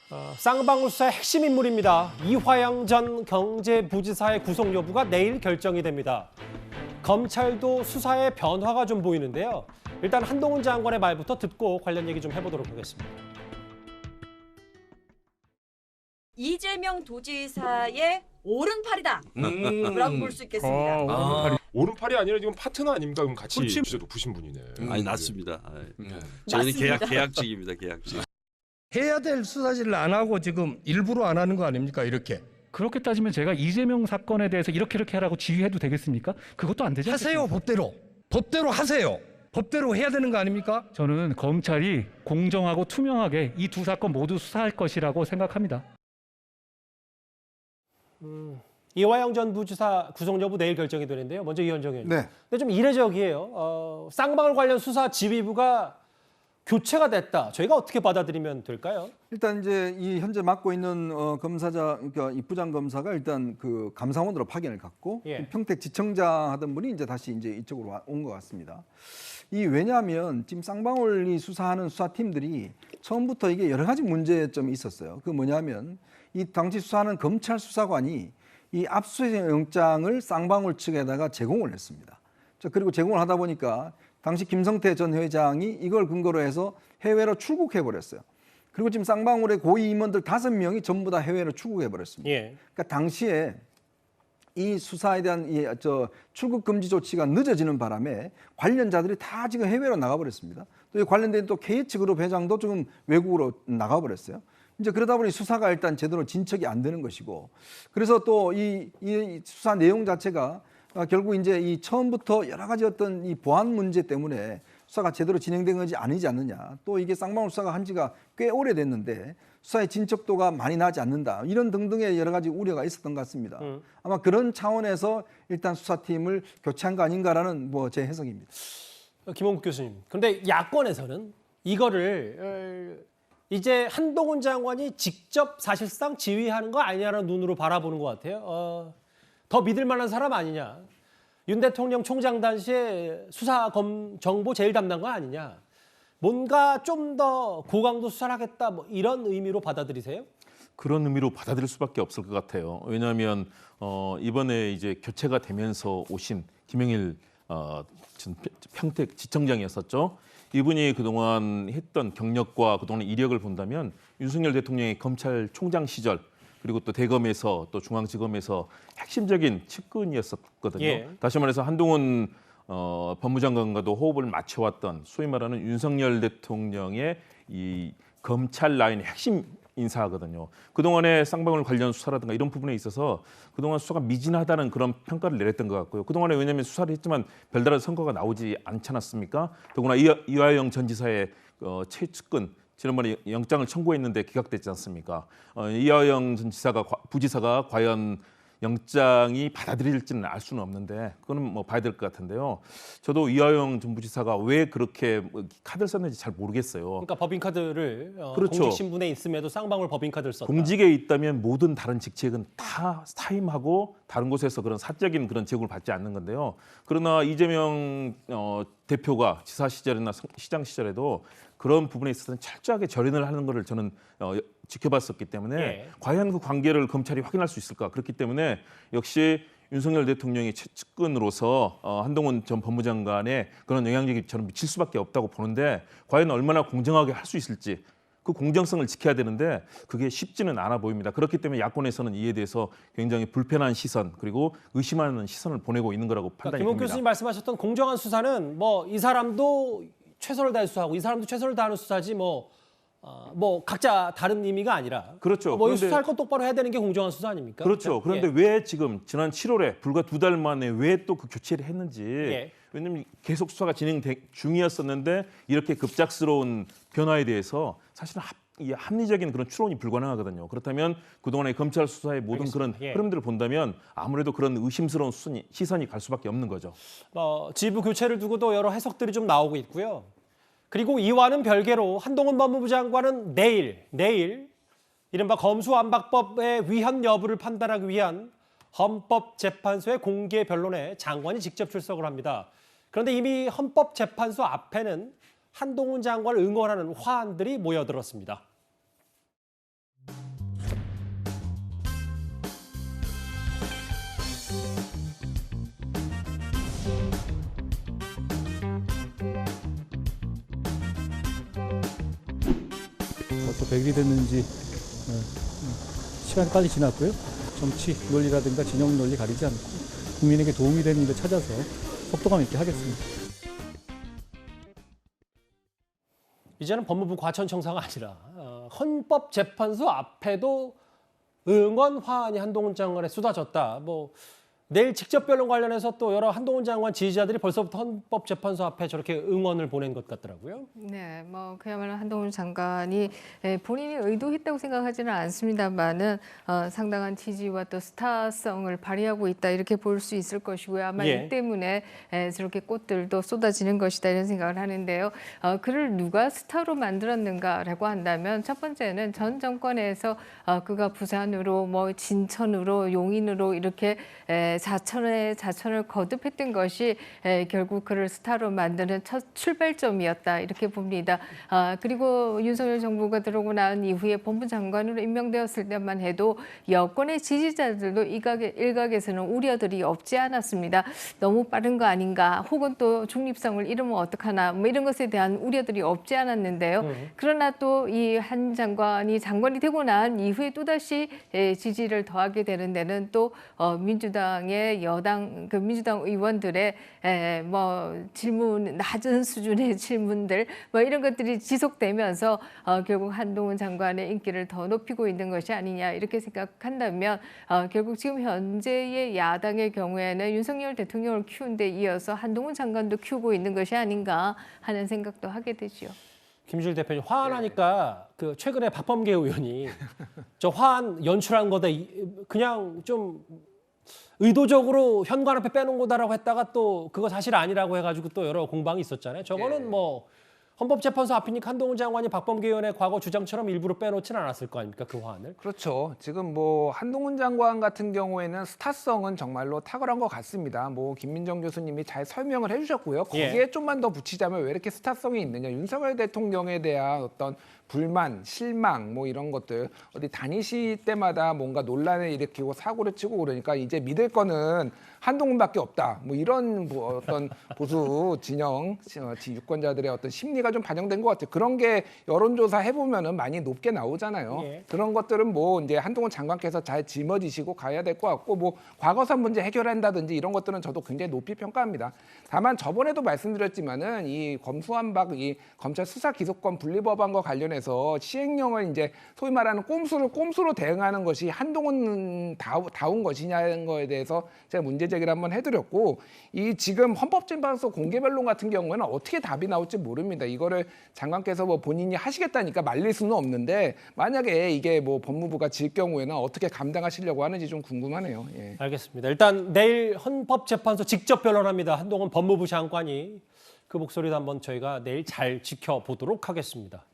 쌍방울 수사의 핵심 인물입니다. 이화영 전 경제부지사의 구속 여부가 내일 결정이 됩니다. 검찰도 수사에 변화가 좀 보이는데요. 일단 한동훈 장관의 말부터 듣고 관련 얘기 좀 해보도록 하겠습니다. 이재명 도지사의 오른팔이다 라고 볼 수 있겠습니다. 오른팔이 아니라 지금 파트너 아닙니까? 그럼 같이 그렇지. 진짜 높으신 분이네. 아니 낮습니다. 네. 저희는 낮습니다. 계약직입니다. 계약직. 해야 될 수사질을 안 하고 지금 일부러 안 하는 거 아닙니까? 이렇게. 그렇게 따지면 제가 이재명 사건에 대해서 이렇게 하라고 지휘해도 되겠습니까? 그것도 안 되지 않겠습니까? 하세요, 법대로. 법대로 하세요. 법대로 해야 되는 거 아닙니까? 저는 검찰이 공정하고 투명하게 이 두 사건 모두 수사할 것이라고 생각합니다. 이화영 전 부지사 구속 여부 내일 결정이 되는데요. 먼저 이현정 의원님. 네. 근데 좀 이례적이에요. 쌍방울 관련 수사 지휘부가 교체가 됐다. 저희가 어떻게 받아들이면 될까요? 일단 이제 이 현재 맡고 있는 검사자, 그러니까 이 부장 검사가 일단 그 감사원으로 파견을 갔고 예. 평택 지청장 하던 분이 이제 다시 이제 이쪽으로 온 것 같습니다. 이 왜냐하면 지금 쌍방울이 수사하는 수사팀들이 처음부터 이게 여러 가지 문제점이 있었어요. 그 뭐냐면 이 당시 수사하는 검찰 수사관이 이 압수수색 영장을 쌍방울 측에다가 제공을 했습니다. 그리고 제공을 하다 보니까 당시 김성태 전 회장이 이걸 근거로 해서 해외로 출국해 버렸어요. 그리고 지금 쌍방울의 고위 임원들 5명이 전부 다 해외로 출국해 버렸습니다. 예. 그러니까 당시에 이 수사에 대한 출국 금지 조치가 늦어지는 바람에 관련자들이 다 지금 해외로 나가 버렸습니다. 또 이 관련된 또 KH 그룹 회장도 지금 외국으로 나가 버렸어요. 이제 그러다 보니 수사가 일단 제대로 진척이 안 되는 것이고, 그래서 또 이 수사 내용 자체가 결국 이제 이 처음부터 여러 가지 어떤 이 보안 문제 때문에 수사가 제대로 진행된 것이 아니지 않느냐. 또 이게 쌍방울 수사가 한 지가 꽤 오래됐는데 수사의 진척도가 많이 나지 않는다. 이런 등등의 여러 가지 우려가 있었던 것 같습니다. 아마 그런 차원에서 일단 수사팀을 교체한 거 아닌가라는 제 해석입니다. 김홍국 교수님. 그런데 야권에서는 이거를 이제 한동훈 장관이 직접 사실상 지휘하는 거 아니냐는 눈으로 바라보는 것 같아요. 더 믿을 만한 사람 아니냐. 윤 대통령 총장 당시에 정보 제일 담당관 아니냐. 뭔가 좀 더 고강도 수사를 하겠다. 뭐 이런 의미로 받아들이세요? 그런 의미로 받아들일 수밖에 없을 것 같아요. 왜냐하면 이번에 이제 교체가 되면서 오신 김영일 전 평택 지청장이었었죠. 이분이 그동안 했던 경력과 그동안 이력을 본다면 윤석열 대통령의 검찰총장 시절 그리고 또 대검에서 또 중앙지검에서 핵심적인 측근이었었거든요. 예. 다시 말해서 한동훈 법무장관과도 호흡을 맞춰왔던 소위 말하는 윤석열 대통령의 이 검찰 라인의 핵심 인사거든요. 그동안의 쌍방울 관련 수사라든가 이런 부분에 있어서 그동안 수사가 미진하다는 그런 평가를 내렸던 것 같고요. 그동안에 왜냐하면 수사를 했지만 별다른 성과가 나오지 않지 않았습니까? 더구나 이화영 전 지사의 최측근 지난번에 영장을 청구했는데 기각됐지 않습니까? 이화영 전 부지사가 과연 영장이 받아들일지는 알 수는 없는데 그거는 뭐 봐야 될 것 같은데요. 저도 이화영 전 부지사가 왜 그렇게 카드를 썼는지 잘 모르겠어요. 그러니까 법인카드를 그렇죠. 공직 신분에 있음에도 쌍방울 법인카드를 썼다. 공직에 있다면 모든 다른 직책은 다 사임하고 다른 곳에서 그런 사적인 그런 제공을 받지 않는 건데요. 그러나 이재명 대표가 지사 시절이나 시장 시절에도 그런 부분에 있어서는 철저하게 절연을 하는 것을 저는 지켜봤었기 때문에 예. 과연 그 관계를 검찰이 확인할 수 있을까. 그렇기 때문에 역시 윤석열 대통령의 측근으로서 한동훈 전 법무장관의 그런 영향력이 저는 미칠 수밖에 없다고 보는데 과연 얼마나 공정하게 할 수 있을지 그 공정성을 지켜야 되는데 그게 쉽지는 않아 보입니다. 그렇기 때문에 야권에서는 이에 대해서 굉장히 불편한 시선 그리고 의심하는 시선을 보내고 있는 거라고 판단이 김홍 됩니다. 교수님 말씀하셨던 공정한 수사는 뭐 이 사람도 최선을 다해 수사하고 이 사람도 최선을 다하는 수사지 뭐 각자 다른 의미가 아니라 그렇죠. 뭐 그런데- 수사할 건 똑바로 해야 되는 게 공정한 수사 아닙니까? 그렇죠. 그런데 예. 왜 지금 지난 7월에 불과 2달 만에 왜 또 그 교체를 했는지 예. 왜냐하면 계속 수사가 진행 중이었었는데 이렇게 급작스러운 변화에 대해서 사실은 합리적인 그런 추론이 불가능하거든요. 그렇다면 그동안의 검찰 수사의 모든 알겠습니다. 그런 예. 흐름들을 본다면 아무래도 그런 의심스러운 시선이 갈 수밖에 없는 거죠. 지부 교체를 두고도 여러 해석들이 좀 나오고 있고요. 그리고 이와는 별개로 한동훈 법무부 장관은 내일 이른바 검수완박법의 위헌 여부를 판단하기 위한 헌법재판소의 공개 변론에 장관이 직접 출석을 합니다. 그런데 이미 헌법재판소 앞에는 한동훈 장관을 응원하는 화환들이 모여들었습니다. 또 100일이 됐는지 시간이 빨리 지났고요. 정치 논리라든가 진영 논리 가리지 않고 국민에게 도움이 되는 일을 찾아서 속도감 있게 하겠습니다. 이제는 법무부 과천청사가 아니라 헌법재판소 앞에도 응원 화환이 한동훈 장관에 쏟아졌다. 뭐 내일 직접 변론 관련해서 또 여러 한동훈 장관 지지자들이 벌써부터 헌법재판소 앞에 저렇게 응원을 보낸 것 같더라고요. 네, 뭐 그야말로 한동훈 장관이 본인이 의도했다고 생각하지는 않습니다만은 상당한 지지와 또 스타성을 발휘하고 있다 이렇게 볼 수 있을 것이고요. 아마 예. 이 때문에 저렇게 꽃들도 쏟아지는 것이다 이런 생각을 하는데요. 그를 누가 스타로 만들었는가라고 한다면 첫 번째는 전 정권에서 그가 부산으로 뭐 진천으로 용인으로 이렇게 자천을 거듭했던 것이 결국 그를 스타로 만드는 첫 출발점이었다 이렇게 봅니다. 그리고 윤석열 정부가 들어오고 난 이후에 법무부 장관으로 임명되었을 때만 해도 여권의 지지자들도 일각에서는 우려들이 없지 않았습니다. 너무 빠른 거 아닌가 혹은 또 중립성을 잃으면 어떡하나 뭐 이런 것에 대한 우려들이 없지 않았는데요. 그러나 또 이 한 장관이 되고 난 이후에 또다시 지지를 더하게 되는 데는 또 민주당의 민주당 의원들의 뭐 질문 낮은 수준의 질문들 뭐 이런 것들이 지속되면서 결국 한동훈 장관의 인기를 더 높이고 있는 것이 아니냐 이렇게 생각한다면 결국 지금 현재의 야당의 경우에는 윤석열 대통령을 키운 데 이어서 한동훈 장관도 키우고 있는 것이 아닌가 하는 생각도 하게 되죠. 김주일 대표님 화환하니까 그 최근에 박범계 의원이 저 화환 연출한 거다 그냥 좀 의도적으로 현관 앞에 빼놓은 거다라고 했다가 또 그거 사실 아니라고 해가지고 또 여러 공방이 있었잖아요. 저거는 뭐 헌법재판소 앞이니까 한동훈 장관이 박범계 의원의 과거 주장처럼 일부러 빼놓지는 않았을 거 아닙니까 그 화환을? 그렇죠. 지금 뭐 한동훈 장관 같은 경우에는 스타성은 정말로 탁월한 것 같습니다. 뭐 김민정 교수님이 잘 설명을 해주셨고요. 거기에 좀만 더 붙이자면 왜 이렇게 스타성이 있느냐? 윤석열 대통령에 대한 어떤 불만, 실망 뭐 이런 것들 어디 다니실 때마다 뭔가 논란을 일으키고 사고를 치고 그러니까 이제 믿을 거는 한동훈밖에 없다. 뭐 이런 뭐 어떤 보수 진영 유권자들의 어떤 심리가 좀 반영된 것 같아요. 그런 게 여론조사 해보면은 많이 높게 나오잖아요. 예. 그런 것들은 뭐 이제 한동훈 장관께서 잘 짊어지시고 가야 될 것 같고 뭐 과거사 문제 해결한다든지 이런 것들은 저도 굉장히 높이 평가합니다. 다만 저번에도 말씀드렸지만은 이 검수완박 이 검찰 수사 기소권 분리법안과 관련해서 시행령을 이제 소위 말하는 꼼수로 대응하는 것이 한동훈 다운 것이냐는 거에 대해서 제가 문제 제기를 한번 해드렸고 이 지금 헌법재판소 공개변론 같은 경우에는 어떻게 답이 나올지 모릅니다. 이거를 장관께서 뭐 본인이 하시겠다니까 말릴 수는 없는데 만약에 이게 뭐 법무부가 질 경우에는 어떻게 감당하시려고 하는지 좀 궁금하네요. 예. 알겠습니다. 일단 내일 헌법재판소 직접 변론합니다. 한동훈 법무부 장관이 그 목소리도 한번 저희가 내일 잘 지켜보도록 하겠습니다.